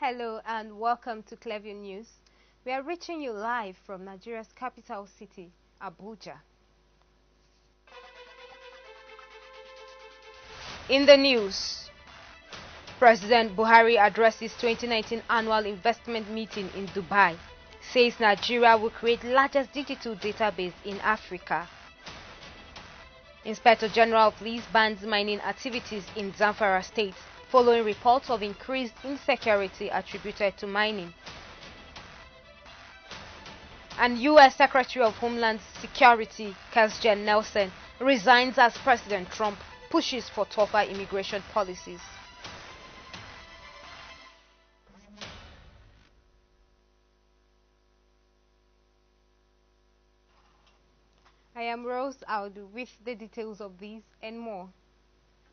Hello and welcome to Clearview News. We are reaching you live from Nigeria's capital city, Abuja. In the news, President Buhari addresses 2019 annual investment meeting in Dubai, says Nigeria will create largest digital database in Africa. Inspector General of Police bans mining activities in Zamfara State following reports of increased insecurity attributed to mining. And U.S. Secretary of Homeland Security Kirstjen Nielsen resigns as President Trump pushes for tougher immigration policies. I am Rose Audu with the details of these and more.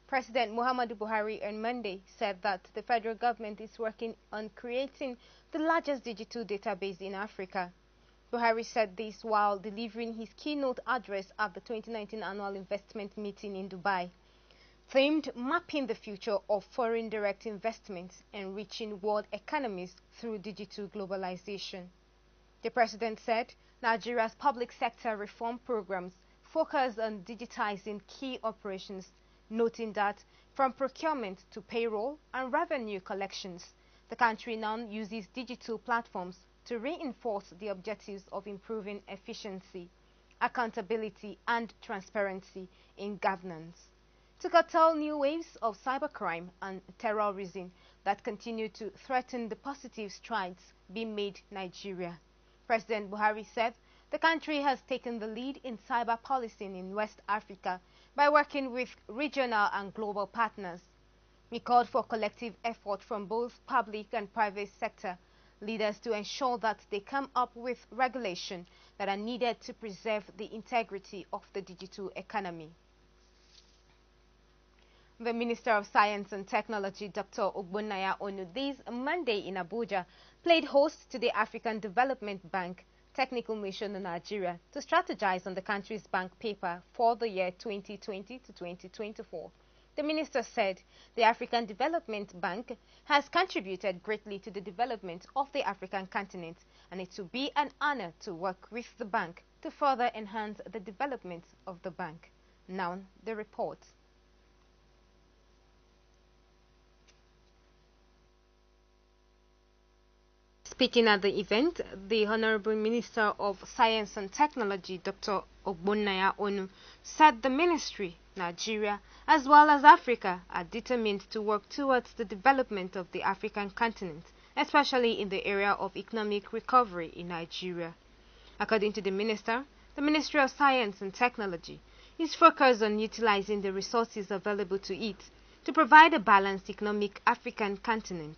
President Muhammadu Buhari on Monday said that the federal government is working on creating the largest digital database in Africa. Buhari said this while delivering his keynote address at the 2019 annual investment meeting in Dubai, themed Mapping the Future of Foreign Direct Investments and Reaching World Economies Through Digital Globalization. The president said Nigeria's public sector reform programs focus on digitizing key operations, noting that from procurement to payroll and revenue collections, the country now uses digital platforms to reinforce the objectives of improving efficiency, accountability, and transparency in governance, to curtail new waves of cybercrime and terrorism that continue to threaten the positive strides being made in Nigeria. President Buhari said the country has taken the lead in cyber policing in West Africa by working with regional and global partners. He called for collective effort from both public and private sector leaders to ensure that they come up with regulations that are needed to preserve the integrity of the digital economy. The Minister of Science and Technology, Dr. Ogbonnaya Onu, this Monday in Abuja, played host to the African Development Bank Technical Mission in Nigeria to strategize on the country's bank paper for the year 2020 to 2024. The minister said the African Development Bank has contributed greatly to the development of the African continent, and it will be an honor to work with the bank to further enhance the development of the bank. Now, the report. Speaking at the event, the Honorable Minister of Science and Technology, Dr. Ogbonnaya Onu, said the ministry, Nigeria, as well as Africa, are determined to work towards the development of the African continent, especially in the area of economic recovery in Nigeria. According to the minister, the Ministry of Science and Technology is focused on utilizing the resources available to it to provide a balanced economic African continent.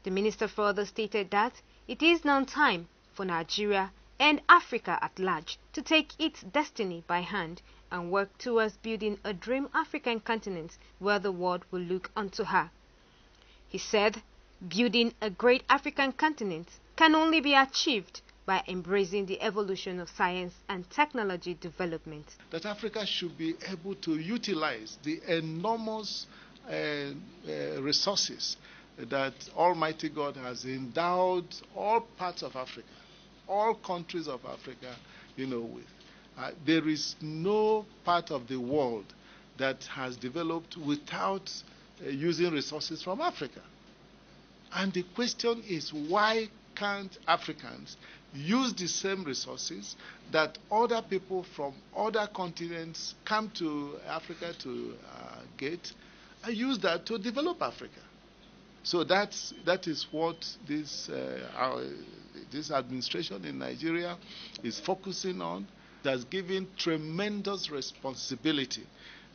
The minister further stated that it is now time for Nigeria and Africa at large to take its destiny by hand and work towards building a dream African continent where the world will look unto her. He said, building a great African continent can only be achieved by embracing the evolution of science and technology development. That Africa should be able to utilize the enormous resources that Almighty God has endowed all parts of Africa, all countries of Africa, with. There is no part of the world that has developed without using resources from Africa. And the question is, why can't Africans use the same resources that other people from other continents come to Africa to get, and use that to develop Africa? So that is what this administration in Nigeria is focusing on. That's giving tremendous responsibility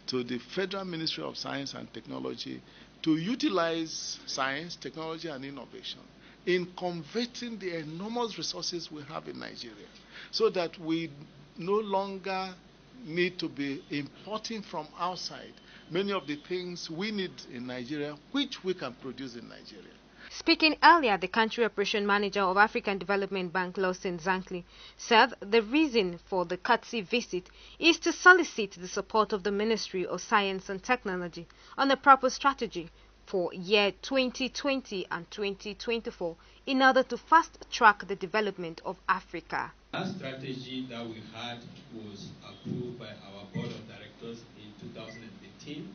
to the Federal Ministry of Science and Technology to utilize science, technology, and innovation in converting the enormous resources we have in Nigeria, so that we no longer need to be importing from outside many of the things we need in Nigeria, which we can produce in Nigeria. Speaking earlier, the country operation manager of African Development Bank, Lawson Zankli, said the reason for the courtesy visit is to solicit the support of the Ministry of Science and Technology on a proper strategy for year 2020 and 2024 in order to fast-track the development of Africa. That strategy that we had was approved by our board of directors in 2018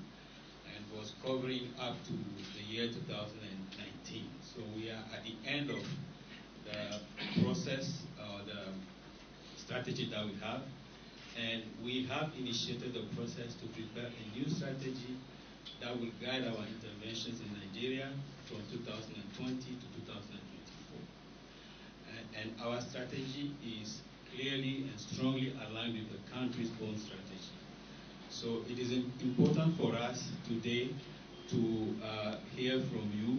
and was covering up to the year 2019. So we are at the end of the process or the strategy that we have, and we have initiated the process to prepare a new strategy that will guide our interventions in Nigeria from 2020 to 2024. And our strategy is clearly and strongly aligned with the country's own strategy. So it is important for us today to hear from you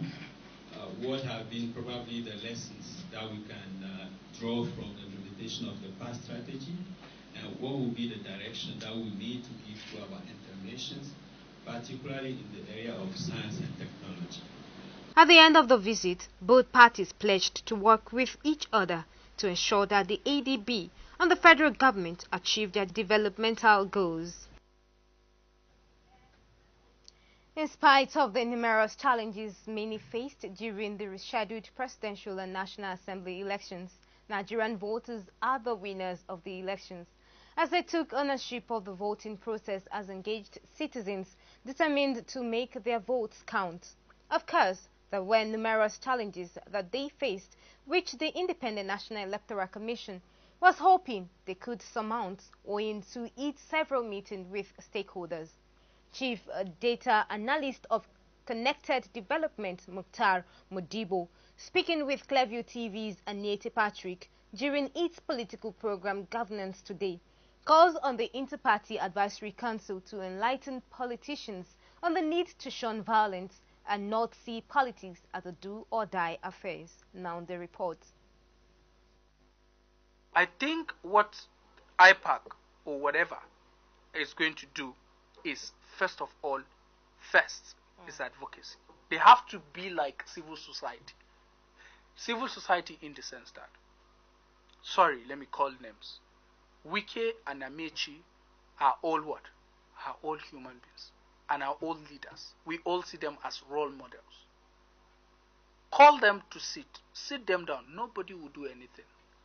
what have been probably the lessons that we can draw from the implementation of the past strategy, and what will be the direction that we need to give to our interventions, particularly in the area of science and technology. At the end of the visit, both parties pledged to work with each other to ensure that the ADB and the federal government achieve their developmental goals. In spite of the numerous challenges many faced during the rescheduled presidential and National Assembly elections, Nigerian voters are the winners of the elections, as they took ownership of the voting process as engaged citizens determined to make their votes count. Of course, there were numerous challenges that they faced, which the Independent National Electoral Commission was hoping they could surmount owing to its several meetings with stakeholders. Chief Data Analyst of Connected Development, Mukhtar Modibo, speaking with Clearview TV's Aniete Patrick during its political program Governance Today, calls on the Inter-Party Advisory Council to enlighten politicians on the need to shun violence and not see politics as a do-or-die affair. Now the report. I think what IPAC or whatever is going to do is, first of all, is advocacy. They have to be like civil society. Civil society in the sense that, sorry, let me call names. Wike and Amechi are all what? Are all human beings and are all leaders. We all see them as role models. Call them to sit them down. Nobody will do anything.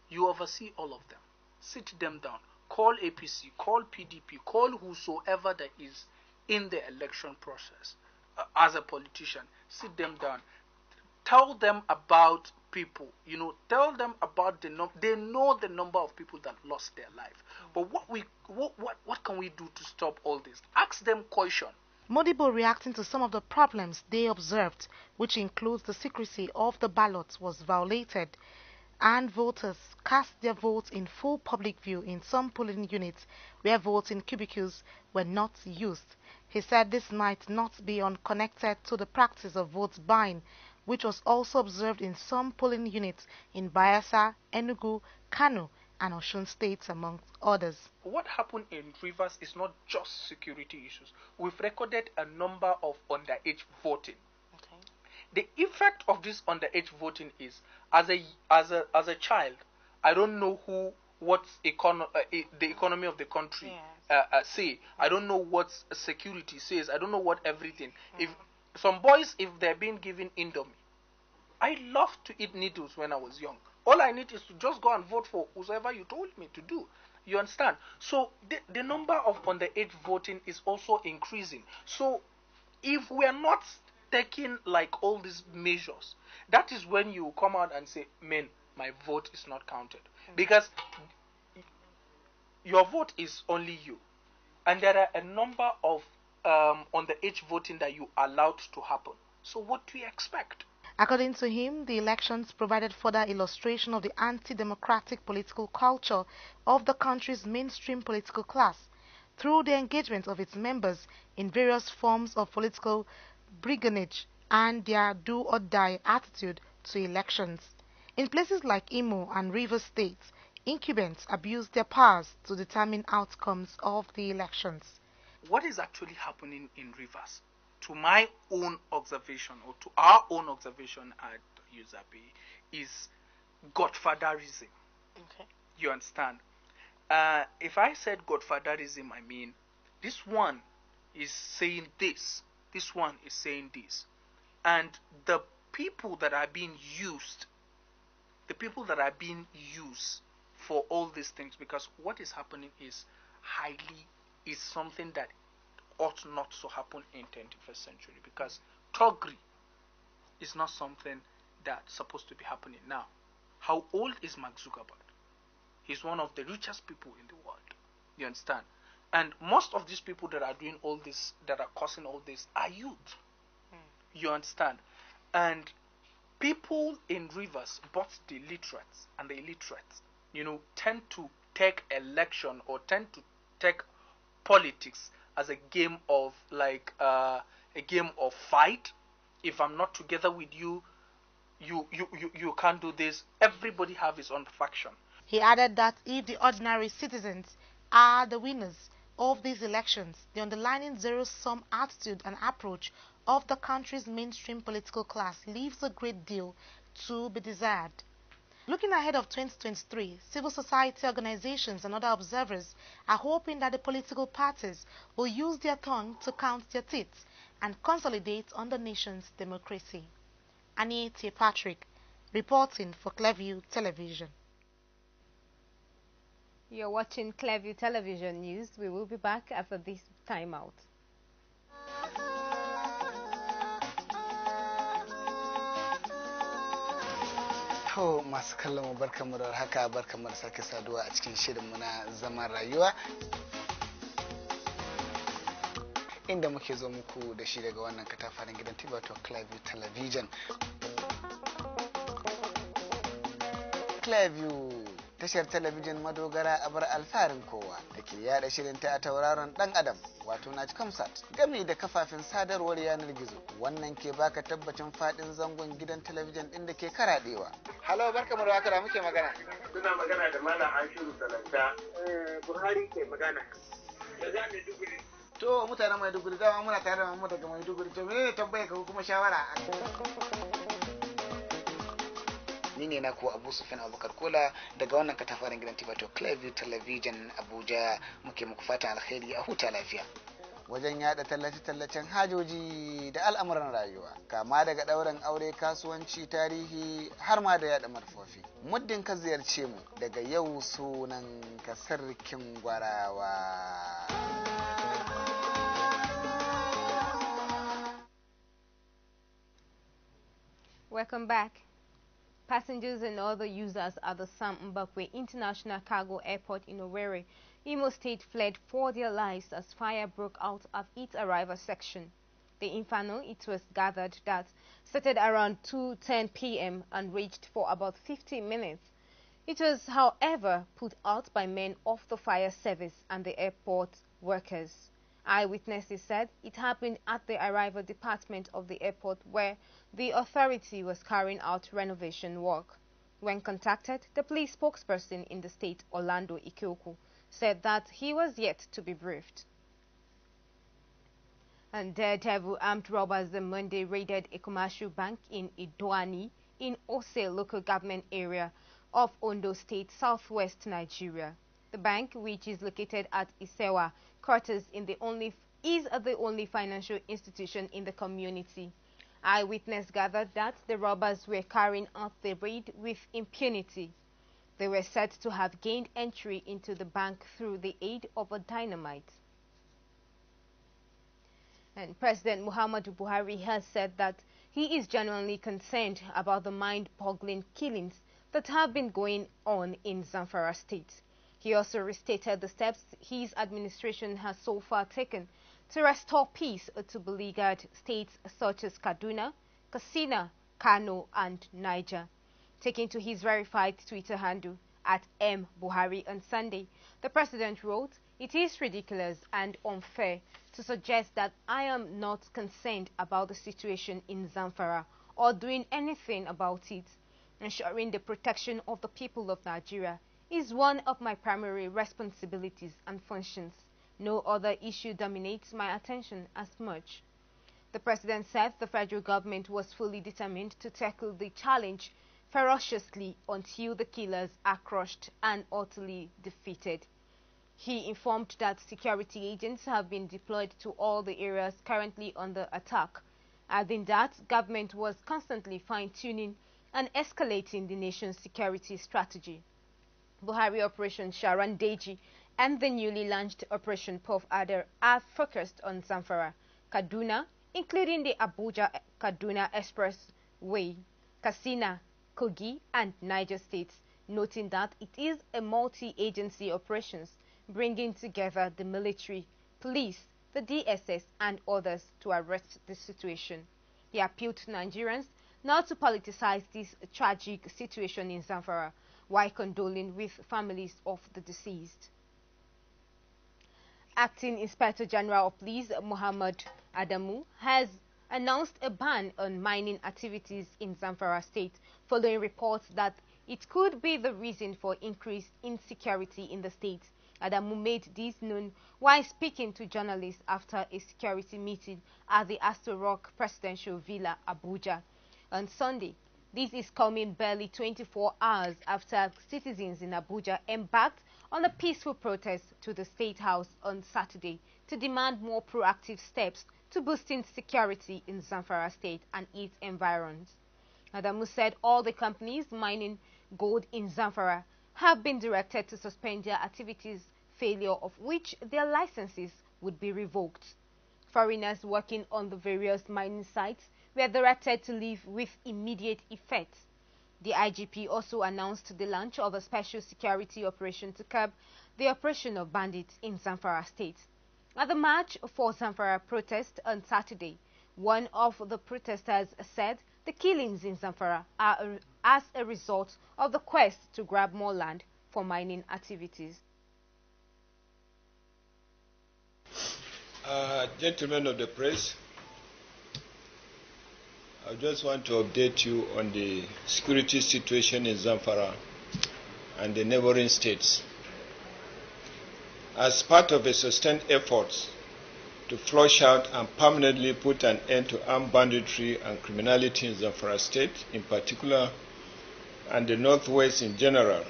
You oversee all of them. Sit them down. Call APC, call PDP, call whosoever that is in the election process as a politician. Sit them down. Tell them about people. Tell them about they know the number of people that lost their life. But what can we do to stop all this? Ask them question. Modibo, reacting to some of the problems they observed, which includes the secrecy of the ballots was violated, and voters cast their votes in full public view in some polling units where votes in cubicles were not used. He said this might not be unconnected to the practice of vote buying, which was also observed in some polling units in Bayelsa, Enugu, Kano, and Osun states, among others. What happened in Rivers is not just security issues. We've recorded a number of underage voting. Okay. The effect of this underage voting is, as a child, I don't know what the economy of the country say. I don't know what security says. I don't know what everything. If some boys, if they're being given Indomie, I loved to eat needles when I was young. All I need is to just go and vote for whoever you told me to do. You understand? So the number of underage voting is also increasing. So if we are not taking like all these measures, that is when you come out and say, man, my vote is not counted. Because your vote is only you. And there are a number of underage voting that you allowed to happen. So what do you expect? According to him, the elections provided further illustration of the anti-democratic political culture of the country's mainstream political class through the engagement of its members in various forms of political brigandage and their do-or-die attitude to elections. In places like Imo and Rivers states, incumbents abused their powers to determine outcomes of the elections. What is actually happening in Rivers, to my own observation, or to our own observation at UZAP, is godfatherism. Okay. You understand? If I said godfatherism, I mean this one is saying this one is saying this. And the people that are being used, the people that are being used for all these things, because what is happening is something that ought not to happen in 21st century, because thuggery is not something that's supposed to be happening now. How old is Mark Zuckerberg? He's one of the richest people in the world. You understand? And most of these people that are doing all this, that are causing all this, are youth. You understand? And people in Rivers, both the literates and the illiterates, tend to take election or tend to take politics as a game of a game of fight. If I'm not together with you, you can't do this. Everybody have his own faction. He added that if the ordinary citizens are the winners of these elections, the underlying zero-sum attitude and approach of the country's mainstream political class leaves a great deal to be desired. Looking ahead of 2023, civil society organizations and other observers are hoping that the political parties will use their tongue to count their teeth and consolidate on the nation's democracy. Annie T. Patrick, reporting for Clearview Television. You're watching Clearview Television News. We will be back after this timeout. To masu kallon mu barkamu da haka, barkamu da sake saduwa a cikin shirinmu na zaman rayuwa, inda muke zo muku da shi daga wannan katafaren gidan TV wato Clearview Television. Clearview tashar talabijin madogara a bar alfarin kowa da ke yada shirinta a tauraron dan adam wato na Kamsat gami da kafafen sadarwar yanar gizo. Wannan ke baka tabbacin fadin zangon gidan talabijin din da ke karadewa. Halo, barkamu da haka, da muke magana. Suna magana da Malam Ashiru Salanta. Buhari ke magana. Da za mu duguri. To mutanen Maiduguri, dama muna tare da mu daga Maiduguri. To menene tambayar ka kuma shawara? Ni ne na kuwa Abu Sufyan Abubakar Kola daga wannan katafaren gidan TV to Clearview Television Abuja. Muke muku fatan alheri, a huta lafiya. Wajen yada tallace-tallacen hajoji da al'amuran rayuwa, kama daga ɗaurin aure, kasuwanci, tarihi har ma da yada marfofi. Muddin ka ziyarce mu daga yau, sunan ka sarkin gwarawa. Welcome back. Passengers and other users at the Sam Mbakwe International Cargo Airport in Owerri, Imo State fled for their lives as fire broke out at its arrival section. The inferno, it was gathered, that started around 2:10 p.m. and raged for about 50 minutes. It was, however, put out by men of the fire service and the airport workers. Eyewitnesses said it happened at the arrival department of the airport, where the authority was carrying out renovation work. When contacted, the police spokesperson in the state, Orlando Ikioku, said that he was yet to be briefed. And daredevil armed robbers on Monday raided a commercial bank in Idoani in Ose local government area of Ondo State, southwest Nigeria. The bank, which is located at Isewa quarters, is the only financial institution in the community. Eyewitness gathered that the robbers were carrying out the raid with impunity. They were said to have gained entry into the bank through the aid of a dynamite. And President Muhammadu Buhari has said that he is genuinely concerned about the mind-boggling killings that have been going on in Zamfara state. He also restated the steps his administration has so far taken to restore peace to beleaguered states such as Kaduna, Katsina, Kano, and Niger. Taking to his verified Twitter handle at M. Buhari on Sunday, the president wrote, "It is ridiculous and unfair to suggest that I am not concerned about the situation in Zamfara or doing anything about it. Ensuring the protection of the people of Nigeria is one of my primary responsibilities and functions. No other issue dominates my attention as much." The president said the federal government was fully determined to tackle the challenge ferociously until the killers are crushed and utterly defeated. He informed that security agents have been deployed to all the areas currently under attack adding that government was constantly fine-tuning and escalating the nation's security strategy. Buhari Operation Sharan Deji and the newly launched Operation Puff Adder are focused on Zamfara, Kaduna, including the Abuja-Kaduna Expressway, Katsina, Kogi, and Niger states, noting that it is a multi-agency operation bringing together the military, police, the DSS, and others to arrest the situation. He appealed to Nigerians not to politicize this tragic situation in Zamfara, while condoling with families of the deceased. Acting Inspector General of Police Muhammad Adamu has announced a ban on mining activities in Zamfara state following reports that it could be the reason for increased insecurity in the state. Adamu made this known while speaking to journalists after a security meeting at the Astor Rock Presidential Villa, Abuja, on Sunday. This is coming barely 24 hours after citizens in Abuja embarked on a peaceful protest to the State House on Saturday to demand more proactive steps to boosting security in Zamfara state and its environs. Adamu said all the companies mining gold in Zamfara have been directed to suspend their activities, failure of which their licenses would be revoked. Foreigners working on the various mining sites were directed to leave with immediate effect. The IGP also announced the launch of a special security operation to curb the oppression of bandits in Zamfara state. At the March for Zamfara protest on Saturday, one of the protesters said the killings in Zamfara are as a result of the quest to grab more land for mining activities. Gentlemen of the press, I just want to update you on the security situation in Zamfara and the neighboring states. As part of a sustained effort to flush out and permanently put an end to armed banditry and criminality in Zamfara state in particular, and the Northwest in general,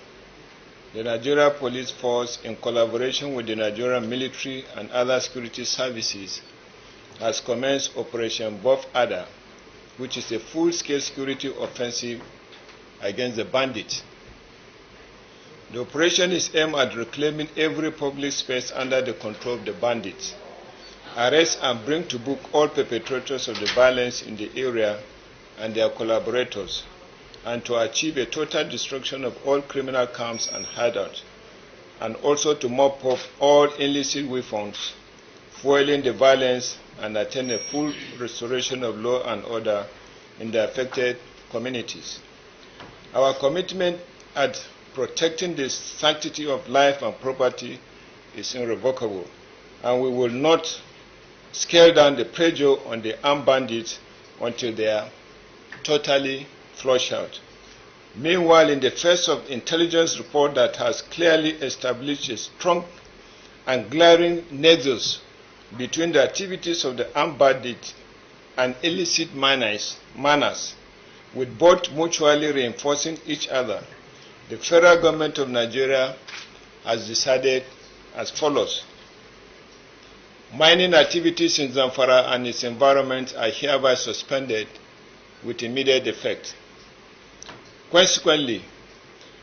the Nigeria Police Force, in collaboration with the Nigerian military and other security services, has commenced Operation Buff Adder, which is a full-scale security offensive against the bandits. The operation is aimed at reclaiming every public space under the control of the bandits, arrest and bring to book all perpetrators of the violence in the area and their collaborators, and to achieve a total destruction of all criminal camps and hideouts, and also to mop up all illicit weapons, fueling the violence and attain a full restoration of law and order in the affected communities. Our commitment at protecting the sanctity of life and property is irrevocable, and we will not scale down the pressure on the armed bandits until they are totally flushed out. Meanwhile, in the face of intelligence report that has clearly established a strong and glaring nexus between the activities of the armed bandits and illicit miners, with both mutually reinforcing each other, the federal government of Nigeria has decided as follows. Mining activities in Zamfara and its environment are hereby suspended with immediate effect. Consequently,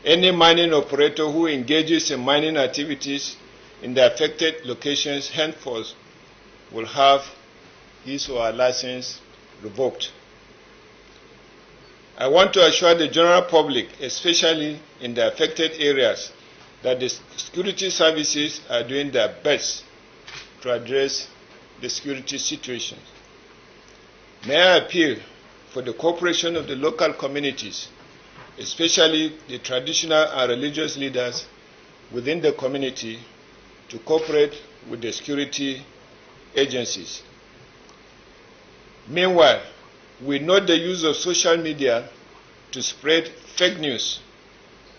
any mining operator who engages in mining activities in the affected locations henceforth will have his or her license revoked. I want to assure the general public, especially in the affected areas, that the security services are doing their best to address the security situation. May I appeal for the cooperation of the local communities, especially the traditional and religious leaders within the community, to cooperate with the security agencies. Meanwhile, we note the use of social media to spread fake news,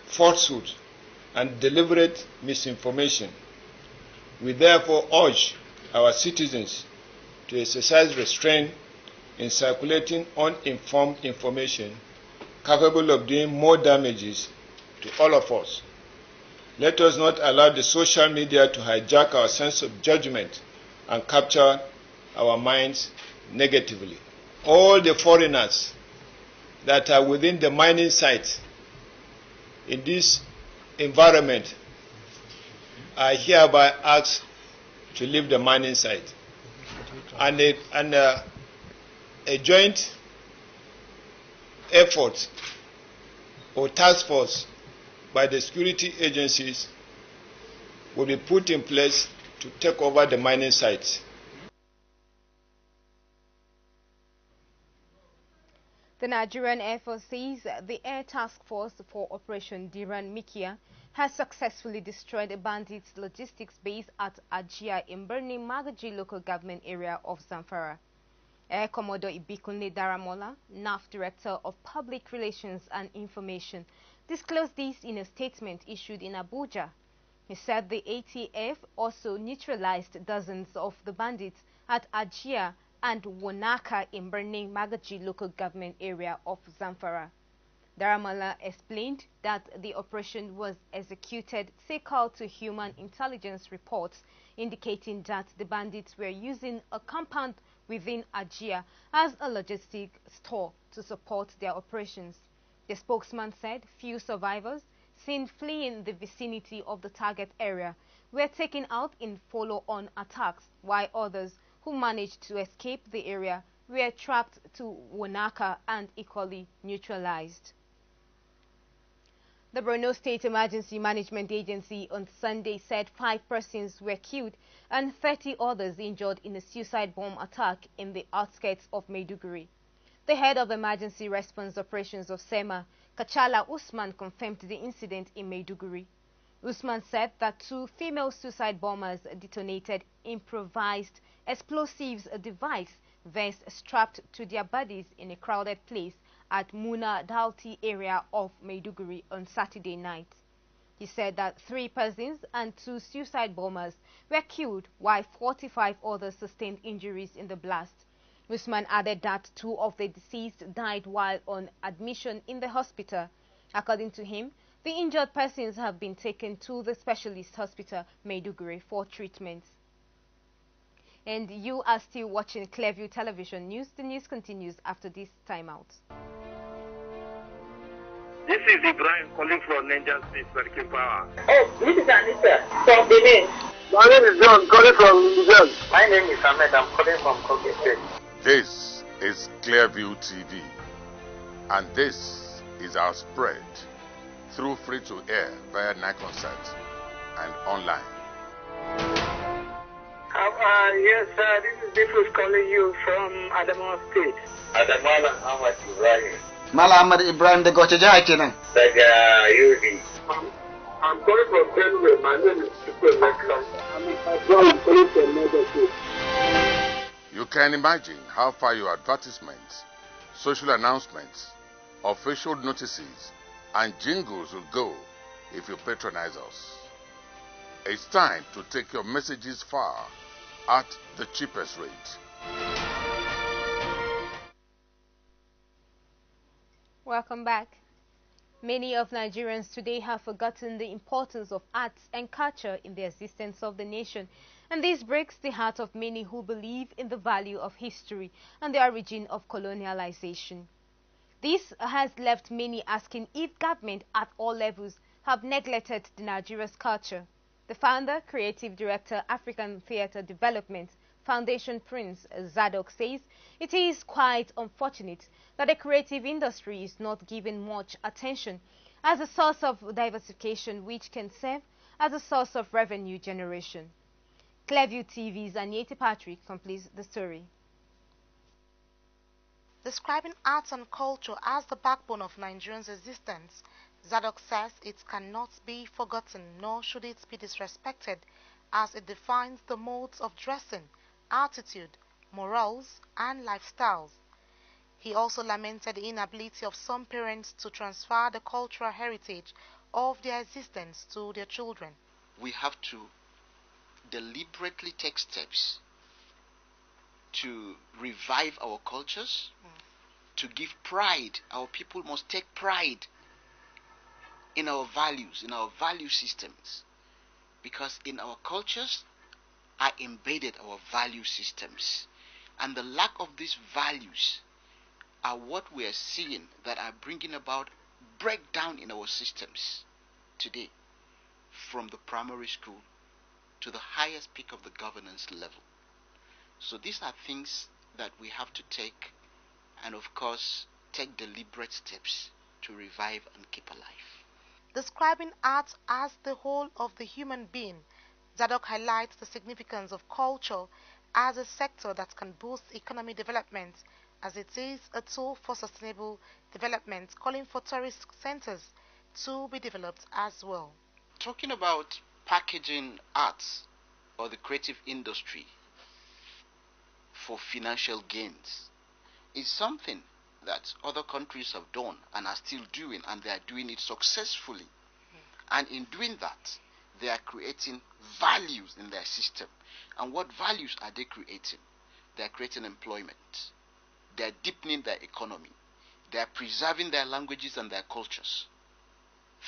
falsehood, and deliberate misinformation. We therefore urge our citizens to exercise restraint in circulating uninformed information capable of doing more damages to all of us. Let us not allow the social media to hijack our sense of judgment and capture our minds negatively. all the foreigners that are within the mining site in this environment are hereby asked to leave the mining site. And a joint effort or task force by the security agencies will be put in place to take over the mining sites. The Nigerian Air Force says the Air Task Force for Operation Diran Mikia has successfully destroyed a bandits logistics base at Ajia in Birni Magaji local government area of Zamfara. Air Commodore Ibikunle Daramola, NAF Director of Public Relations and Information, disclosed this in a statement issued in Abuja. He said the ATF also neutralized dozens of the bandits at Ajia and Wonaka in Birni Magaji local government area of Zamfara. Daramola explained that the operation was executed sequel to human intelligence reports indicating that the bandits were using a compound within Ajia as a logistic store to support their operations. The spokesman said few survivors seen fleeing the vicinity of the target area were taken out in follow-on attacks, while others who managed to escape the area were tracked to Wonaka and equally neutralized. The Borno State Emergency Management Agency on Sunday said 5 persons were killed and 30 others injured in a suicide bomb attack in the outskirts of Maiduguri. The head of emergency response operations of SEMA, Kachala Usman, confirmed the incident in Maiduguri. Usman said that 2 female suicide bombers detonated improvised explosives device vest strapped to their bodies in a crowded place at Muna Dalti area of Maiduguri on Saturday night. He said that 3 persons and 2 suicide bombers were killed while 45 others sustained injuries in the blast. Usman added that 2 of the deceased died while on admission in the hospital. According to him, the injured persons have been taken to the specialist hospital Maiduguri for treatment. And you are still watching Clearview Television News. The news continues after this timeout. This is Ibrahim calling from Niger State Medical Power. Oh, this is Anita from Benin. My name is John calling from Niger. My name is Ahmed. I'm calling from Kogi State. This is Clearview TV, and this is our spread through free-to-air via Niconsat and online. Yes, this is Bifus calling you from Adamawa State. Adamala Ahmad Ibrahim. Mala Ahmad Ibrahim daga wace jiha kenan? Daga Yobe. I'm calling from Benue. My name is Chukwemeka. I'm calling from Niger State. You can imagine how far your advertisements, social announcements, official notices, and jingles will go if you patronize us. It's time to take your messages far at the cheapest rate. Welcome back. Many of Nigerians today have forgotten the importance of arts and culture in the existence of the nation, and this breaks the heart of many who believe in the value of history and the origin of colonialization. This has left many asking if government at all levels have neglected the Nigeria's culture. The founder, creative director, African Theatre Development Foundation Prince Zadok says it is quite unfortunate that the creative industry is not given much attention as a source of diversification which can serve as a source of revenue generation. Clearview TV's Aniete Patrick completes the story. Describing arts and culture as the backbone of Nigerians' existence, Zadok says it cannot be forgotten nor should it be disrespected as it defines the modes of dressing, attitude, morals, and lifestyles. He also lamented the inability of some parents to transfer the cultural heritage of their existence to their children. We have to deliberately take steps to revive our cultures, to give pride. Our people must take pride in our values, in our value systems, because in our cultures are embedded our value systems, and the lack of these values are what we are seeing that are bringing about breakdown in our systems today, from the primary school to the highest peak of the governance level. So these are things that we have to take, and of course take deliberate steps to revive and keep alive. Describing art as the whole of the human being, Zadok highlights the significance of culture as a sector that can boost economic development, as it is a tool for sustainable development, calling for tourist centers to be developed as well. Talking about packaging arts or the creative industry for financial gains is something that other countries have done and are still doing, and they are doing it successfully. And in doing that, they are creating values in their system. And what values are they creating? They are creating employment. They are deepening their economy. They are preserving their languages and their cultures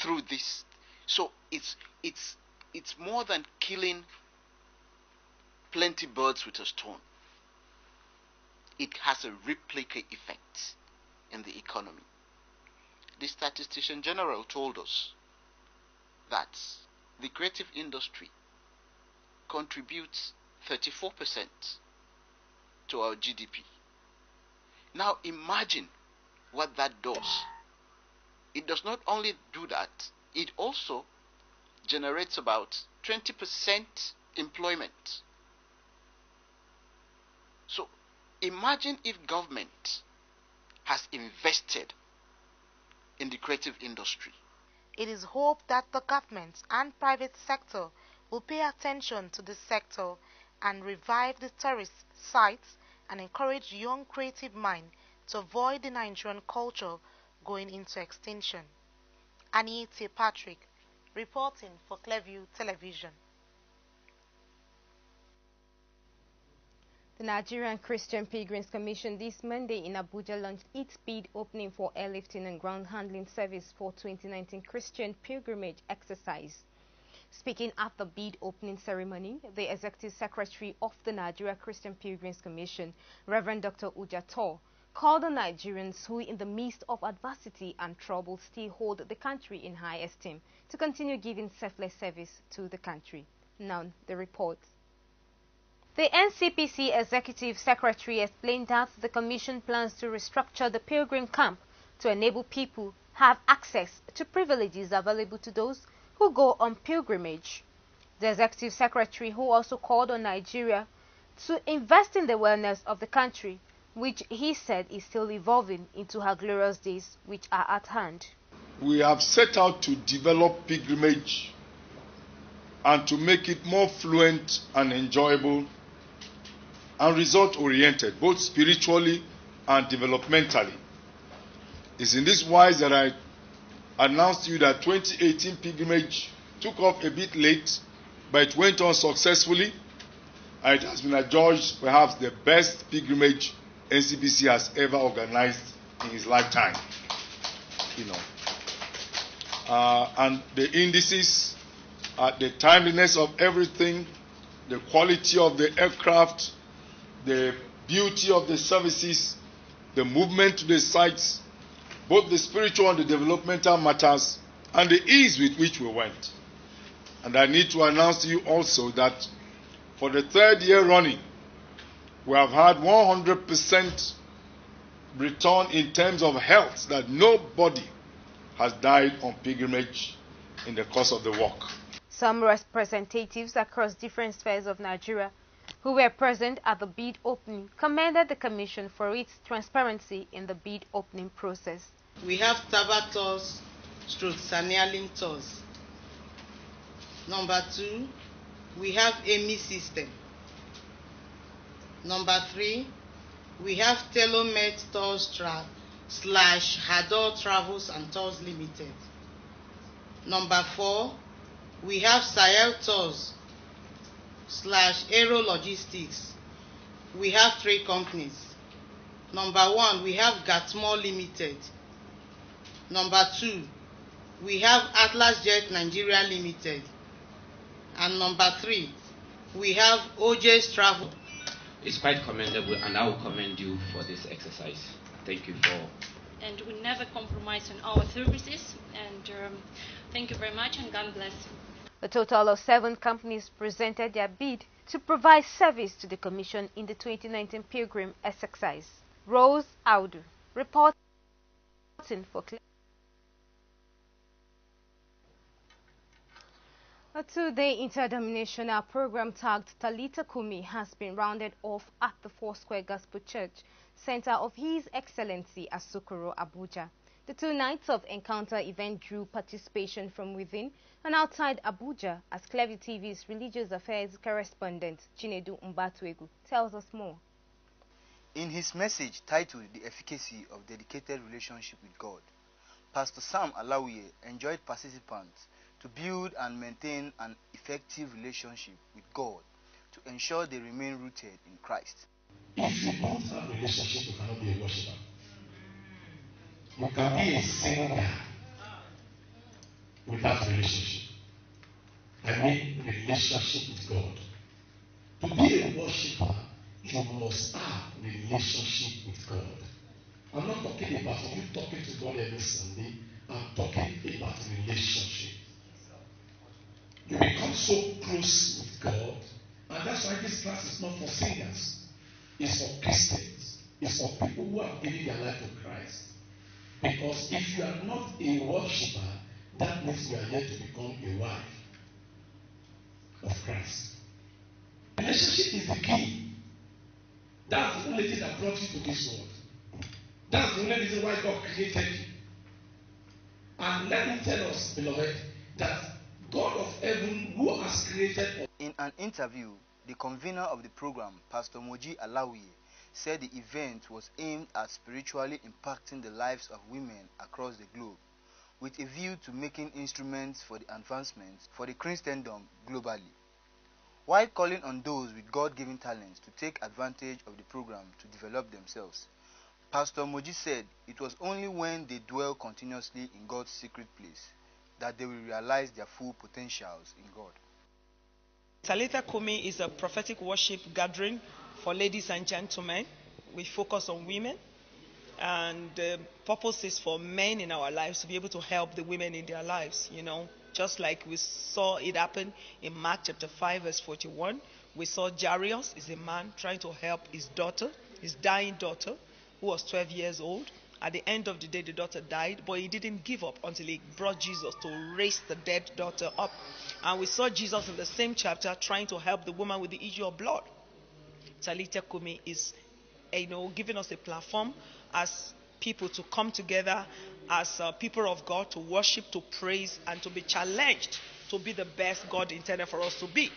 through this. So it's more than killing plenty birds with a stone. It has a replica effect in the economy. The statistician general told us that the creative industry contributes 34% to our GDP. Now imagine what that does. It does not only do that, it also generates about 20% employment. So imagine if government has invested in the creative industry. It is hoped that the government and private sector will pay attention to this sector and revive the tourist sites and encourage young creative minds to avoid the Nigerian culture going into extinction. Annie T. Patrick, reporting for Clearview Television. The Nigerian Christian Pilgrims Commission this Monday in Abuja launched its bid opening for airlifting and ground handling service for 2019 Christian pilgrimage exercise. Speaking at the bid opening ceremony, the Executive Secretary of the Nigeria Christian Pilgrims Commission, Reverend Dr. Ujato, called on Nigerians who in the midst of adversity and trouble still hold the country in high esteem to continue giving selfless service to the country. Now, the report. The NCPC Executive Secretary explained that the Commission plans to restructure the pilgrim camp to enable people have access to privileges available to those who go on pilgrimage. The Executive Secretary, who also called on Nigeria to invest in the wellness of the country, which he said is still evolving into her glorious days which are at hand. We have set out to develop pilgrimage and to make it more fluent and enjoyable and result-oriented, both spiritually and developmentally. It's in this wise that I announced to you that 2018 pilgrimage took off a bit late, but it went on successfully, and it has been adjudged perhaps the best pilgrimage NCPC has ever organized in his lifetime. And the indices, the timeliness of everything, the quality of the aircraft, the beauty of the services, the movement to the sites, both the spiritual and the developmental matters, and the ease with which we went. And I need to announce to you also that for the third year running, we have had 100% return in terms of health, that nobody has died on pilgrimage in the course of the walk. Some representatives across different spheres of Nigeria who were present at the bid opening commended the Commission for its transparency in the bid opening process. We have Taba tours, Sanialing tours. Number 2, we have AMI system. Number 3, we have Telomet Tours / Hador Travels and Tours Limited. Number 4, we have Sahel Tours / Aero Logistics. We have 3 companies. Number 1, we have Gatmore Limited. Number 2, we have Atlas Jet Nigeria Limited. And number 3, we have OJ's Travel. It's quite commendable, and I will commend you for this exercise. Thank you for. And we never compromise on our services. And thank you very much, and God bless you. A total of 7 companies presented their bid to provide service to the Commission in the 2019 Pilgrim exercise. Rose Audu, reporting for Clearview. A 2-day interdenominational program tagged Talita Kumi has been rounded off at the Foursquare Gospel Church, center of His Excellency Asokoro, Abuja. The 2 nights of encounter event drew participation from within and outside Abuja, as Clearview TV's religious affairs correspondent Chinedu Mbatuegu tells us more. In his message titled The Efficacy of Dedicated Relationship with God, Pastor Sam Alawiye enjoined participants to build and maintain an effective relationship with God to ensure they remain rooted in Christ. If you don't have a relationship, you cannot be a worshiper. You can be a singer without relationship. I mean relationship with God. To be a worshiper, you must have a relationship with God. I'm not talking about you talking to God every Sunday. I'm talking about relationship. You become so close with God, and that's why this class is not for singers. It's for Christians. It's for people who have given their life to Christ. Because if you are not a worshiper, that means you are yet to become a wife of Christ. Relationship is the key. That's the only thing that brought you to this world. That's the only reason why God created you. And let me tell us, beloved, that God of heaven, who has created us. In an interview, the convener of the program, Pastor Moji Alawiye, said the event was aimed at spiritually impacting the lives of women across the globe, with a view to making instruments for the advancement for the Christendom globally. While calling on those with God-given talents to take advantage of the program to develop themselves, Pastor Moji said it was only when they dwell continuously in God's secret place that they will realize their full potentials in God. Talita Kumi is a prophetic worship gathering for ladies and gentlemen. We focus on women, and the purpose is for men in our lives to be able to help the women in their lives, just like we saw it happen in Mark chapter 5 verse 41. We saw Jairus is a man trying to help his daughter, his dying daughter, who was 12 years old. At the end of the day, the daughter died, but he didn't give up until he brought Jesus to raise the dead daughter up. And we saw Jesus in the same chapter trying to help the woman with the issue of blood. Talita Kumi is, giving us a platform as people to come together, as people of God, to worship, to praise, and to be challenged to be the best God intended for us to be.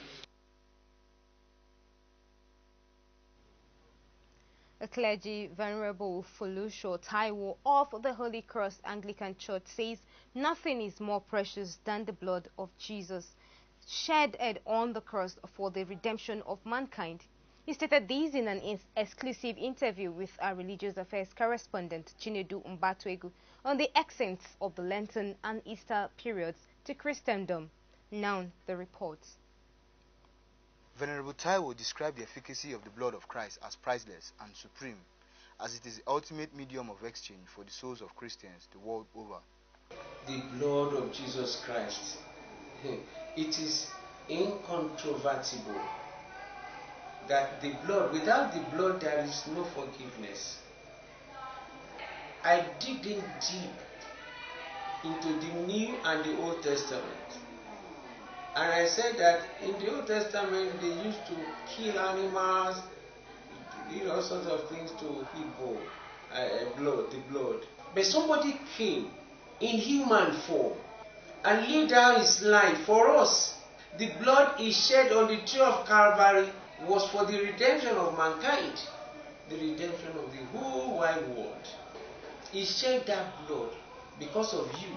A clergy, Venerable Folusho Taiwo of the Holy Cross Anglican Church, says nothing is more precious than the blood of Jesus, shed on the cross for the redemption of mankind. He stated this in an exclusive interview with our religious affairs correspondent Chinedu Mbatuegu on the essence of the Lenten and Easter periods to Christendom. Now the reports. Venerable Taiwo described the efficacy of the blood of Christ as priceless and supreme, as it is the ultimate medium of exchange for the souls of Christians the world over. The blood of Jesus Christ, it is incontrovertible that the blood, without the blood there is no forgiveness. I dig in deep into the New and the Old Testament. And I said that in the Old Testament they used to kill animals, do all sorts of things to people, the blood. But somebody came in human form and laid down his life for us. The blood he shed on the tree of Calvary was for the redemption of mankind, the redemption of the whole wide world. He shed that blood because of you,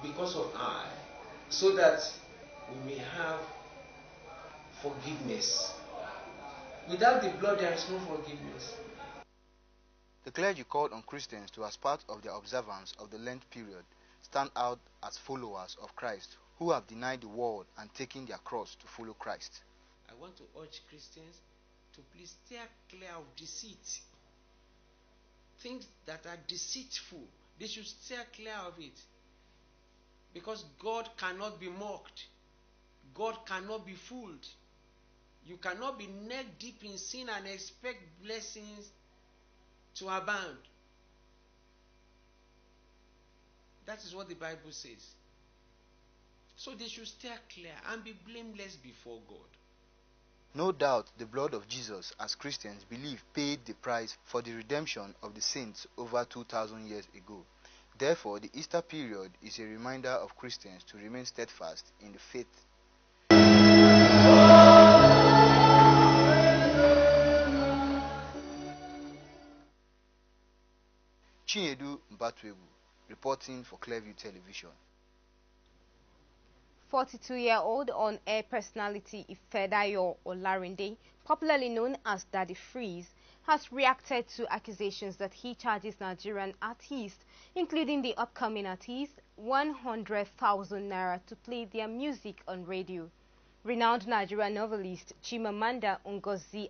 because of I, so that we may have forgiveness. Without the blood, there is no forgiveness. The clergy called on Christians to, as part of their observance of the Lent period, stand out as followers of Christ who have denied the world and taken their cross to follow Christ. I want to urge Christians to please steer clear of deceit. things that are deceitful. They should steer clear of it. Because God cannot be mocked. God cannot be fooled. You cannot be neck deep in sin and expect blessings to abound. That is what the Bible says. So they should steer clear and be blameless before God. No doubt the blood of Jesus, as Christians believe, paid the price for the redemption of the saints over 2,000 years ago. Therefore, the Easter period is a reminder of Christians to remain steadfast in the faith. Chinedu Mbatwebu, reporting for Clearview Television. 42-year-old on-air personality Ifedayo Olarinde, popularly known as Daddy Freeze, has reacted to accusations that he charges Nigerian artists, including the upcoming artists, 100,000 naira to play their music on radio. Renowned Nigerian novelist Chimamanda Ngozi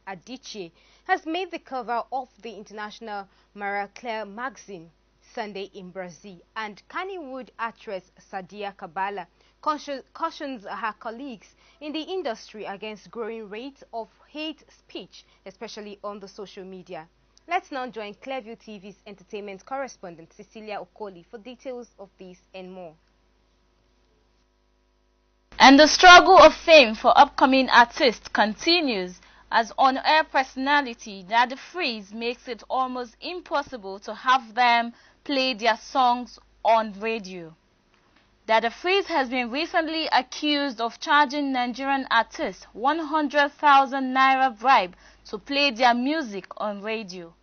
Adichie has made the cover of the international Marie Claire magazine Sunday in Brazil, and Kannywood actress Sadia Kabala cautions her colleagues in the industry against growing rates of hate speech, especially on the social media. Let's now join Clearview TV's entertainment correspondent Cecilia Okoli for details of this and more. And the struggle of fame for upcoming artists continues as on-air personality Daddy Freeze makes it almost impossible to have them play their songs on radio. Daddy Freeze has been recently accused of charging Nigerian artists 100,000 naira bribe to play their music on radio.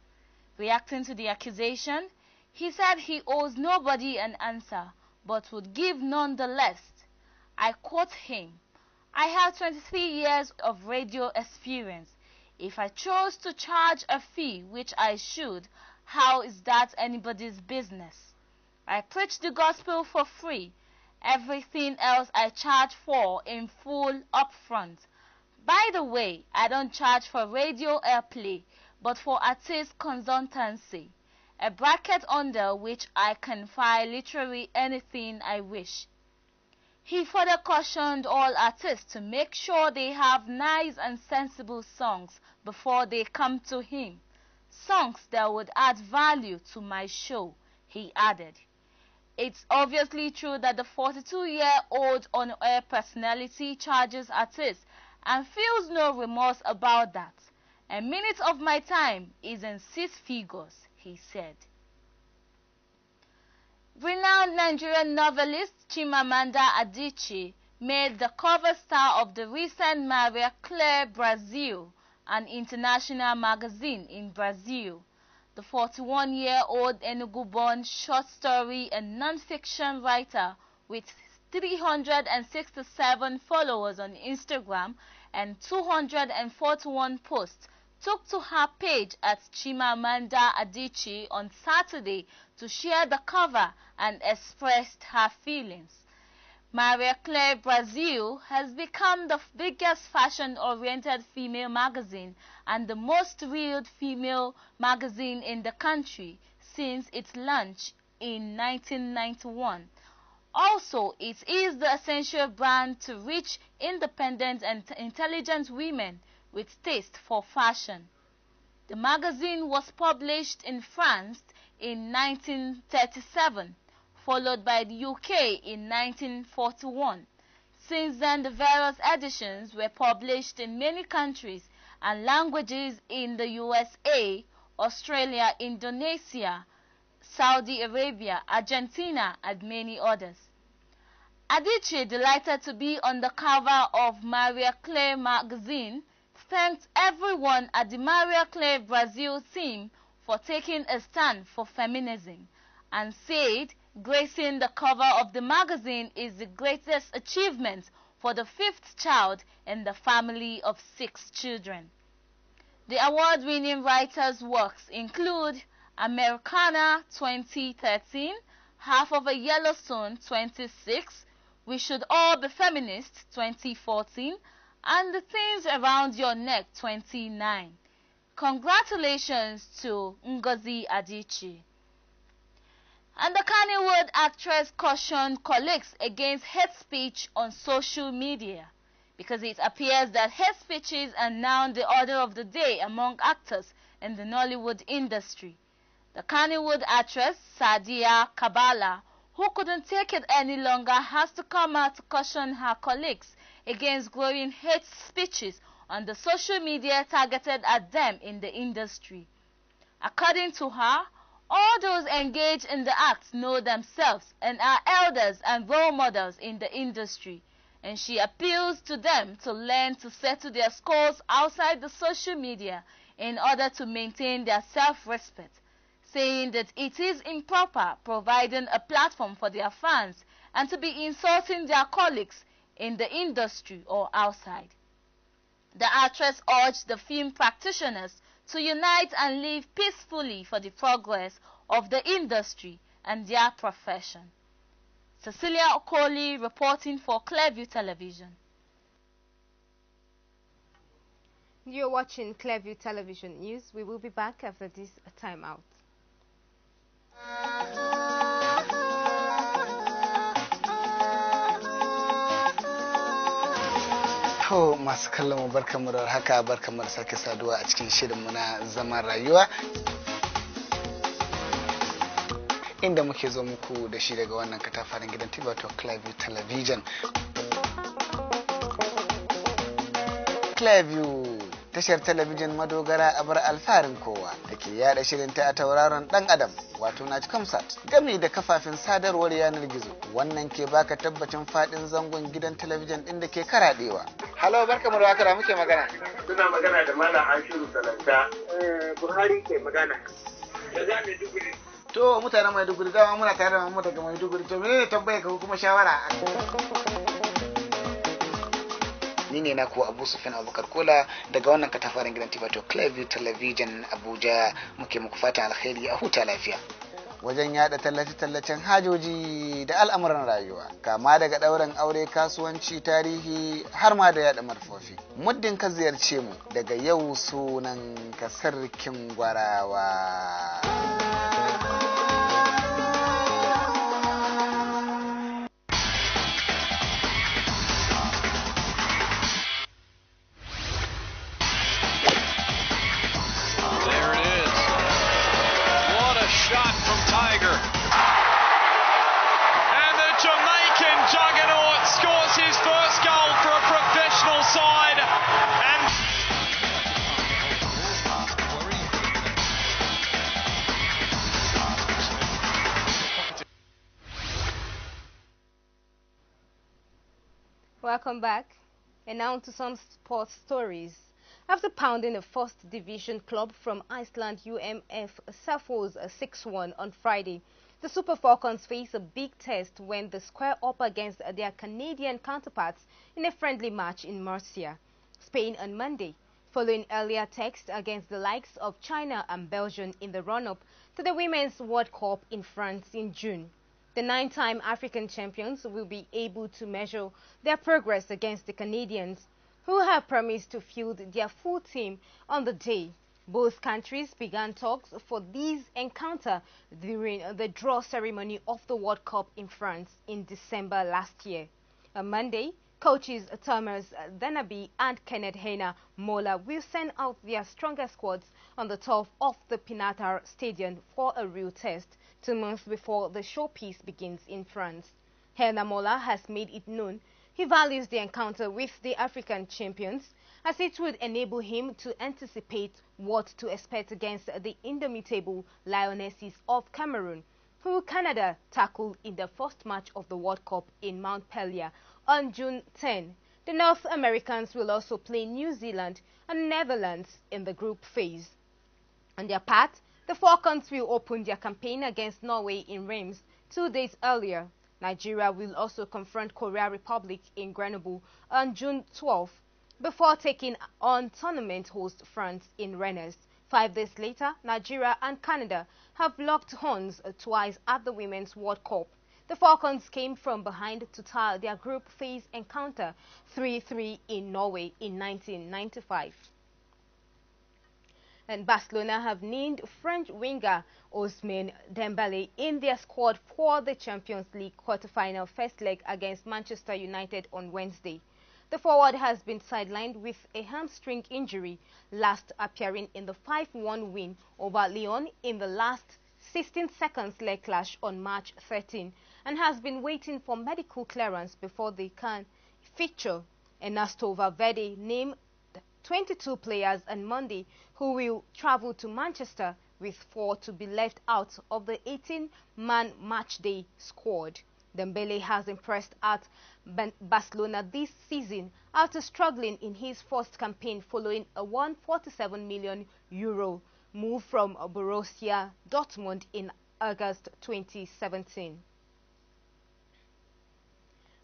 Reacting to the accusation, he said he owes nobody an answer, but would give nonetheless. I quote him, "I have 23 years of radio experience. If I chose to charge a fee, which I should, how is that anybody's business? I preach the gospel for free. Everything else I charge for in full upfront. By the way, I don't charge for radio airplay, but for artist consultancy, a bracket under which I can file literally anything I wish." He further cautioned all artists to make sure they have nice and sensible songs before they come to him. Songs that would add value to my show, he added. It's obviously true that the 42-year-old on-air personality charges artists and feels no remorse about that. "A minute of my time is in 6 figures, he said. Renowned Nigerian novelist Chimamanda Adichie made the cover star of the recent Marie Claire Brazil, an international magazine in Brazil. The 41-year-old Enugu-born short story and non-fiction writer with 367 followers on Instagram and 241 posts took to her page at Chimamanda Adichie on Saturday to share the cover and expressed her feelings. Marie Claire Brazil has become the biggest fashion-oriented female magazine and the most read female magazine in the country since its launch in 1991. Also, it is the essential brand to reach independent and intelligent women with taste for fashion. The magazine was published in France in 1937, followed by the UK in 1941. Since then, the various editions were published in many countries and languages in the USA, Australia, Indonesia, Saudi Arabia, Argentina, and many others. Adichie, delighted to be on the cover of Marie Claire magazine, thanked everyone at the Marie Claire Brazil team for taking a stand for feminism and said gracing the cover of the magazine is the greatest achievement for the 5th child in the family of 6 children. The award-winning writer's works include Americana 2013, Half of a Yellowstone 26, We Should All Be Feminists 2014, and The Things Around Your Neck 29. Congratulations to Ngozi Adichie. And the Kannywood actress cautioned colleagues against hate speech on social media, because it appears that hate speeches are now the order of the day among actors in the Nollywood industry. The Kannywood actress, Sadia Kabala, who couldn't take it any longer, has to come out to caution her colleagues against growing hate speeches on the social media targeted at them in the industry. According to her, all those engaged in the act know themselves and are elders and role models in the industry, and she appeals to them to learn to settle their scores outside the social media in order to maintain their self-respect, saying that it is improper providing a platform for their fans and to be insulting their colleagues in the industry or outside. The actress urged the film practitioners to unite and live peacefully for the progress of the industry and their profession. Cecilia Okoli reporting for Clearview Television. You're watching Clearview Television News. We will be back after this timeout. To masu kallon mu barkamu da haka, barkamu da sake saduwa a cikin shirinmu na zaman rayuwa, inda muke zo muku da shi daga wannan katafaren gidan TV wato Clearview Television. Clearview tashar talabijin madogara a bar alfarin kowa da ke yada shirinta a tauraron dan adam wato Kamsat gami da kafafen sadarwar yanar gizo. Wannan ke baka tabbacin fadin zangon gidan talabijin din da ke karadewa. Halo, barkamu da haka, da muke magana. Suna magana da Malam Ashiru Salanta. Buhari ke magana. Daga Maiduguri. To mutanen Maiduguri, dama muna tare da mu daga Maiduguri. To menene tambayar ka kuma shawara? Ni ne naku Abu Sufyan Abubakar Kola daga wannan katafaren gidan TV to Clearview Television Abuja. Muke muku fatan alkhairi, a huta lafiya. Wajen yada tallace-tallacen hajoji da al'amuran rayuwa, kama daga ɗaurin aure, kasuwanci, tarihi har ma da yada marfofi. Muddin ka ziyarce mu, daga yau sunan ka sarkin gwarawa. Welcome back. And now to some sports stories. After pounding a first division club from Iceland, UMF Safos 6-1 on Friday, the Super Falcons face a big test when they square up against their Canadian counterparts in a friendly match in Murcia, Spain on Monday, following earlier tests against the likes of China and Belgium in the run-up to the Women's World Cup in France in June. The 9-time African champions will be able to measure their progress against the Canadians, who have promised to field their full team on the day. Both countries began talks for this encounter during the draw ceremony of the World Cup in France in December last year. On Monday, coaches Thomas Danaby and Kenneth Heiner Mola will send out their strongest squads on the turf of the Pinatar Stadium for a real test 2 months before the showpiece begins in France. Heiner Mola has made it known he values the encounter with the African champions, as it would enable him to anticipate what to expect against the indomitable Lionesses of Cameroon, who Canada tackled in the first match of the World Cup in Montpellier on June 10. The North Americans will also play New Zealand and Netherlands in the group phase. On their part, the Falcons will open their campaign against Norway in Reims 2 days earlier. Nigeria will also confront Korea Republic in Grenoble on June 12, before taking on tournament host France in Rennes. 5 days later, Nigeria and Canada have locked horns twice at the Women's World Cup. The Falcons came from behind to tie their group phase encounter 3-3 in Norway in 1995. And Barcelona have named French winger Ousmane Dembele in their squad for the Champions League quarter-final first leg against Manchester United on Wednesday. The forward has been sidelined with a hamstring injury, last appearing in the 5-1 win over Lyon in the last 16 seconds leg clash on March 13, and has been waiting for medical clearance before they can feature. Ernesto Valverde named 22 players on Monday who will travel to Manchester, with 4 to be left out of the 18-man matchday squad. Dembele has impressed at Barcelona this season after struggling in his first campaign following a €147 million move from Borussia Dortmund in August 2017.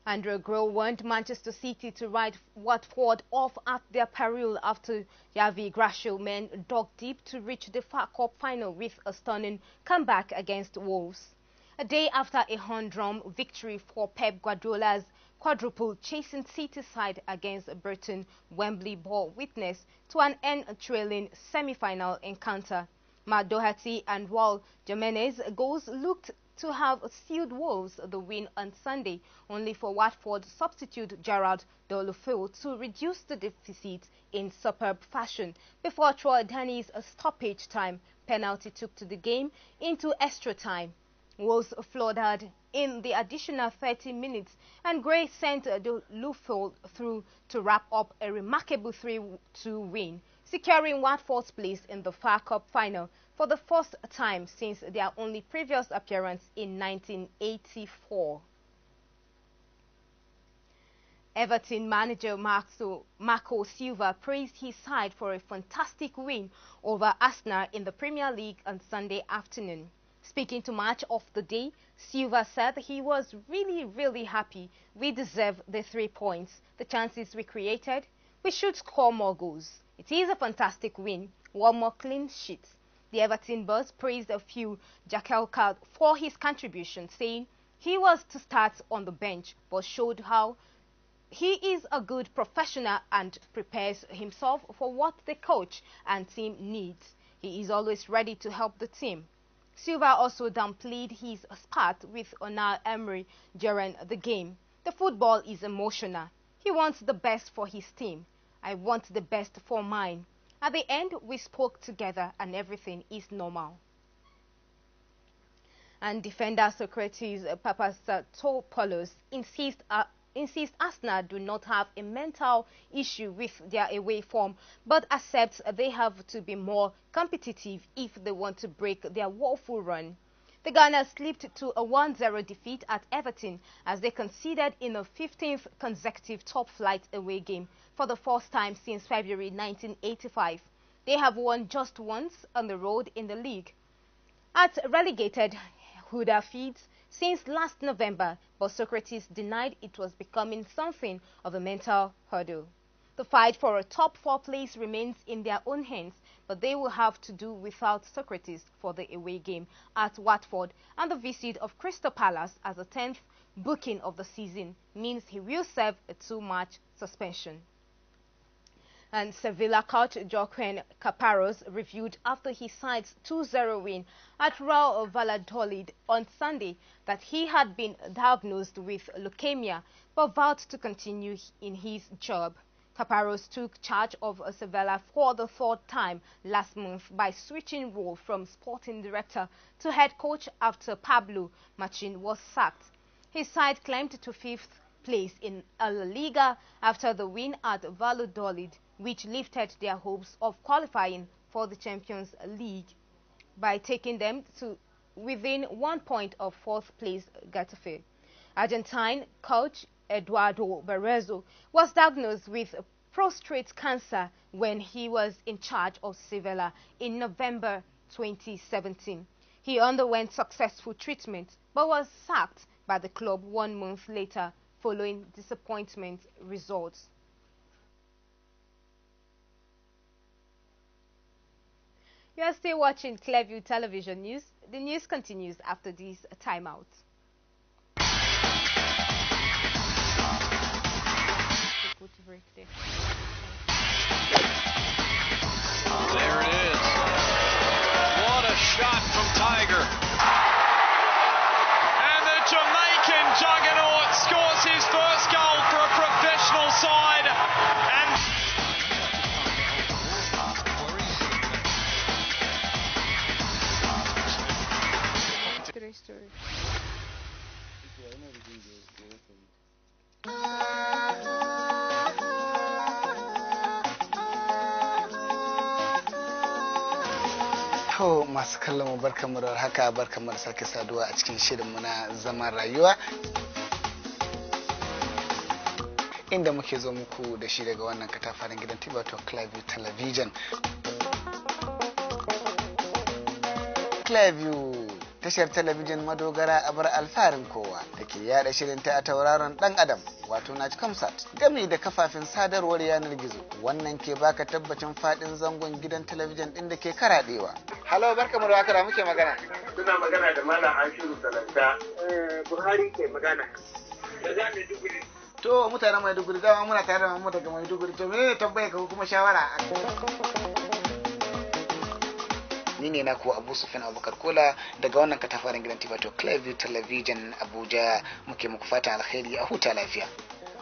Andrew Grohl warned Manchester City to write Watford off at their peril after Javi Gracia men dug deep to reach the FA Cup final with a stunning comeback against Wolves. A day after a humdrum victory for Pep Guardiola's quadruple chasing City side against Brighton, Wembley bore witness to an end-trailing semi-final encounter. Matt Doherty and Raul Jimenez's goals looked to have sealed Wolves the win on Sunday, only for Watford substitute Gerard Deulofeu to reduce the deficit in superb fashion before Troy Deeney's stoppage time penalty took to the game into extra time. Wolves flooded in the additional 30 minutes, and Gray sent Deulofeu through to wrap up a remarkable 3-2 win, securing Watford's place in the FA Cup final for the first time since their only previous appearance in 1984. Everton manager Marco Silva praised his side for a fantastic win over Arsenal in the Premier League on Sunday afternoon. Speaking to Match of the Day, Silva said he was really happy. We deserve the 3 points. The chances we created, we should score more goals. It is a fantastic win. 1 more clean sheet. The Everton boss praised a few Jagielka for his contribution, saying he was to start on the bench but showed how he is a good professional and prepares himself for what the coach and team needs. He is always ready to help the team. Silva also downplayed his spat with Unai Emery during the game. The football is emotional. He wants the best for his team. I want the best for mine. At the end, we spoke together and everything is normal. And defender Socrates Papastatopoulos insists Arsenal do not have a mental issue with their away form, but accepts they have to be more competitive if they want to break their woeful run. The Gunners slipped to a 1-0 defeat at Everton as they conceded in a 15th consecutive top-flight away game for the first time since February 1985. They have won just once on the road in the league at relegated Huddersfield since last November, but Socrates denied it was becoming something of a mental hurdle. The fight for a top 4 place remains in their own hands, but they will have to do without Socrates for the away game at Watford, and the visit of Crystal Palace as a 10th booking of the season means he will serve a 2-match suspension. And Sevilla coach Joaquin Caparros reviewed after his side's 2-0 win at Real Valladolid on Sunday that he had been diagnosed with leukemia but vowed to continue in his job. Caparros took charge of Sevilla for the 3rd time last month by switching role from sporting director to head coach after Pablo Machin was sacked. His side climbed to 5th place in La Liga after the win at Valladolid, which lifted their hopes of qualifying for the Champions League by taking them to within 1 point of 4th place Getafe. Argentine coach Eduardo Barroso was diagnosed with prostate cancer when he was in charge of Sevilla in November 2017. He underwent successful treatment but was sacked by the club 1 month later following disappointing results. You are still watching Clearview Television News. The news continues after this timeout. There it is. To masu kallon mu barkamu da haka barkamu da sake saduwa a cikin shirinmu na zaman rayuwa. Inda muke zo muku da shi daga wannan katafaren gidan TV wato Clearview Television. Clearview tashar talabijin madogara a bar alfarin kowa da ke yada shirinta a tauraron dan adam wato Comsat gami da kafafen sadarwar yanar gizo. Wannan ke baka tabbacin fadin zangon gidan talabijin din da ke karadewa. Halo barkamu da haka da muke magana. Suna magana da Malam Ashiru Salanta. Buhari ke magana. Da za mu duguri. To mutanen Maiduguri dama muna tare da mu daga Maiduguri to menene tambayar ka kuma shawara? Ni ne na ko Abu Sufyan Abubakar Kola daga wannan katafaren gidan TV to Clearview Television Abuja muke muku fatan alkhairi a huta lafiya.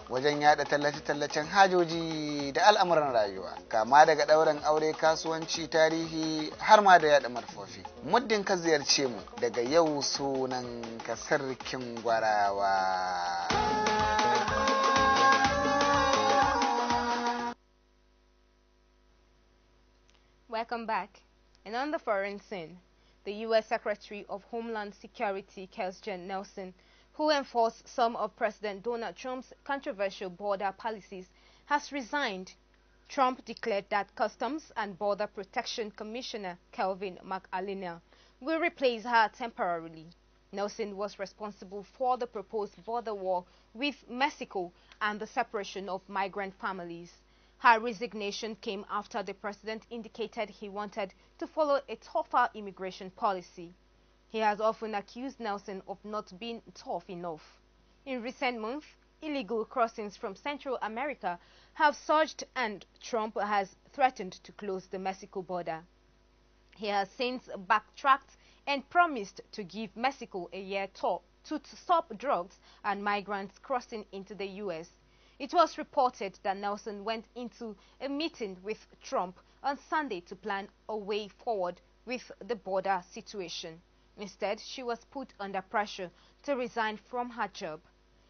Wajen yada tallace-tallacen hajoji da al'amuran rayuwa kama daga ɗaurin aure, kasuwanci, tarihi har ma da yada marfofi. Muddin ka ziyarce mu daga yau sunan ka sarkin gwarawa. Welcome back. And on the foreign scene, the U.S. Secretary of Homeland Security, Kirstjen Nielsen, who enforced some of President Donald Trump's controversial border policies, has resigned. Trump declared that Customs and Border Protection Commissioner Kelvin McAleener will replace her temporarily. Nielsen was responsible for the proposed border wall with Mexico and the separation of migrant families. Her resignation came after the president indicated he wanted to follow a tougher immigration policy. He has often accused Nielsen of not being tough enough. In recent months, illegal crossings from Central America have surged and Trump has threatened to close the Mexico border. He has since backtracked and promised to give Mexico a year to stop drugs and migrants crossing into the U.S. It was reported that Nielsen went into a meeting with Trump on Sunday to plan a way forward with the border situation. Instead, she was put under pressure to resign from her job.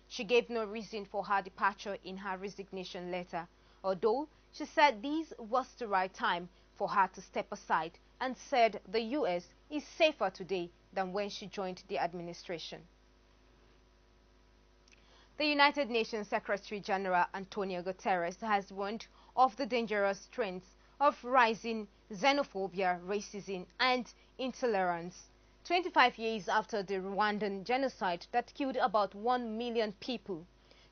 She gave no reason for her departure in her resignation letter, although she said this was the right time for her to step aside and said the U.S. is safer today than when she joined the administration. The United Nations Secretary-General Antonio Guterres has warned of the dangerous trends of rising xenophobia, racism, and intolerance. 25 years after the Rwandan genocide that killed about 1 million people,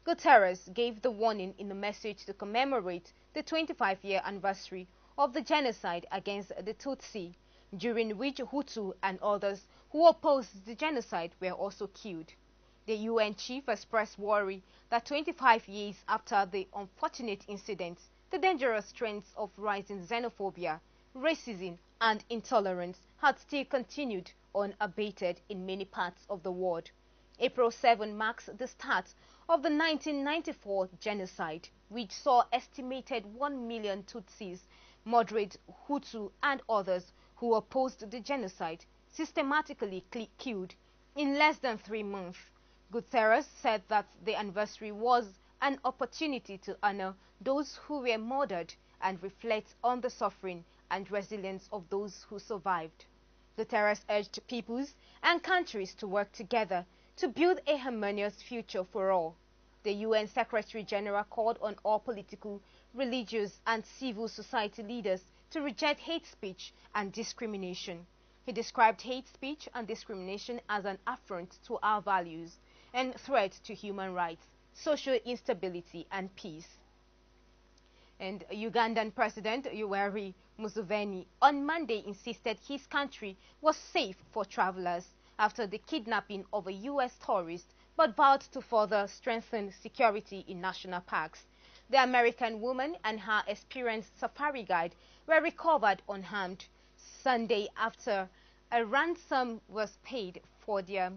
Guterres gave the warning in a message to commemorate the 25-year anniversary of the genocide against the Tutsi, during which Hutu and others who opposed the genocide were also killed. The UN chief expressed worry that 25 years after the unfortunate incidents, the dangerous trends of rising xenophobia, racism, and intolerance had still continued unabated in many parts of the world. April 7 marks the start of the 1994 genocide, which saw estimated 1 million Tutsis, moderate Hutu, and others who opposed the genocide systematically killed in less than 3 months. Guterres said that the anniversary was an opportunity to honor those who were murdered and reflect on the suffering and resilience of those who survived. Guterres urged peoples and countries to work together to build a harmonious future for all. The UN Secretary-General called on all political, religious, and civil society leaders to reject hate speech and discrimination. He described hate speech and discrimination as an affront to our values and threat to human rights, social instability, and peace. And Ugandan President Yoweri Museveni on Monday insisted his country was safe for travelers after the kidnapping of a U.S. tourist, but vowed to further strengthen security in national parks. The American woman and her experienced safari guide were recovered unharmed Sunday after a ransom was paid for their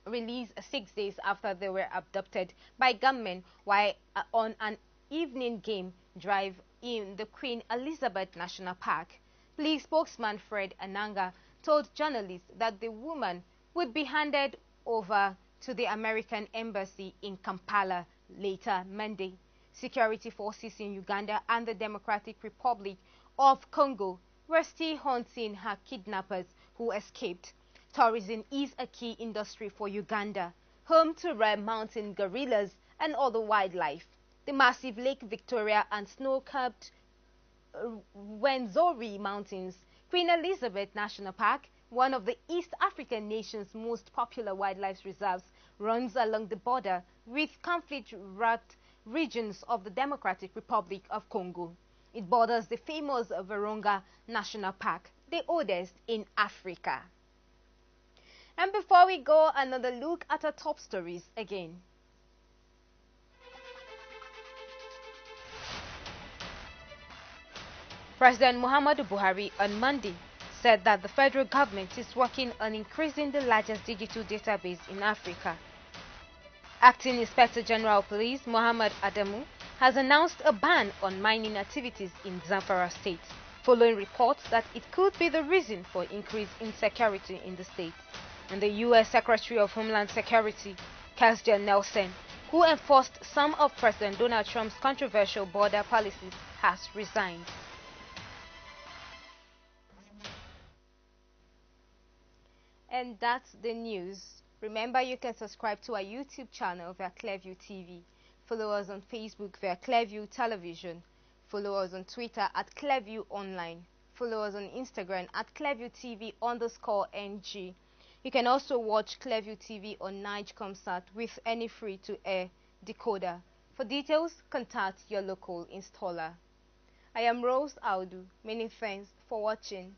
release 6 days after they were abducted by gunmen while on an evening game drive in the Queen Elizabeth National Park. Police spokesman Fred Ananga told journalists that the woman would be handed over to the American Embassy in Kampala later Monday. Security forces in Uganda and the Democratic Republic of Congo we're still hunting her kidnappers who escaped. Tourism is a key industry for Uganda, home to rare mountain gorillas and other wildlife. The massive Lake Victoria and snow-capped Wenzori Mountains, Queen Elizabeth National Park, one of the East African nation's most popular wildlife reserves, runs along the border with conflict-wracked regions of the Democratic Republic of Congo. It borders the famous Virunga National Park, the oldest in Africa. And before we go, another look at our top stories again. President Muhammadu Buhari on Monday said that the federal government is working on increasing the largest digital database in Africa. Acting Inspector General of Police Muhammad Adamu has announced a ban on mining activities in Zamfara state, following reports that it could be the reason for increased insecurity in the state. And the U.S. Secretary of Homeland Security, Kirstjen Nielsen, who enforced some of President Donald Trump's controversial border policies, has resigned. And that's the news. Remember, you can subscribe to our YouTube channel via Clearview TV. Follow us on Facebook via Clearview Television. Follow us on Twitter at Clearview Online. Follow us on Instagram at Clearview TV_NG. You can also watch Clearview TV on Nigecomsat with any free-to-air decoder. For details, contact your local installer. I am Rose Audu. Many thanks for watching.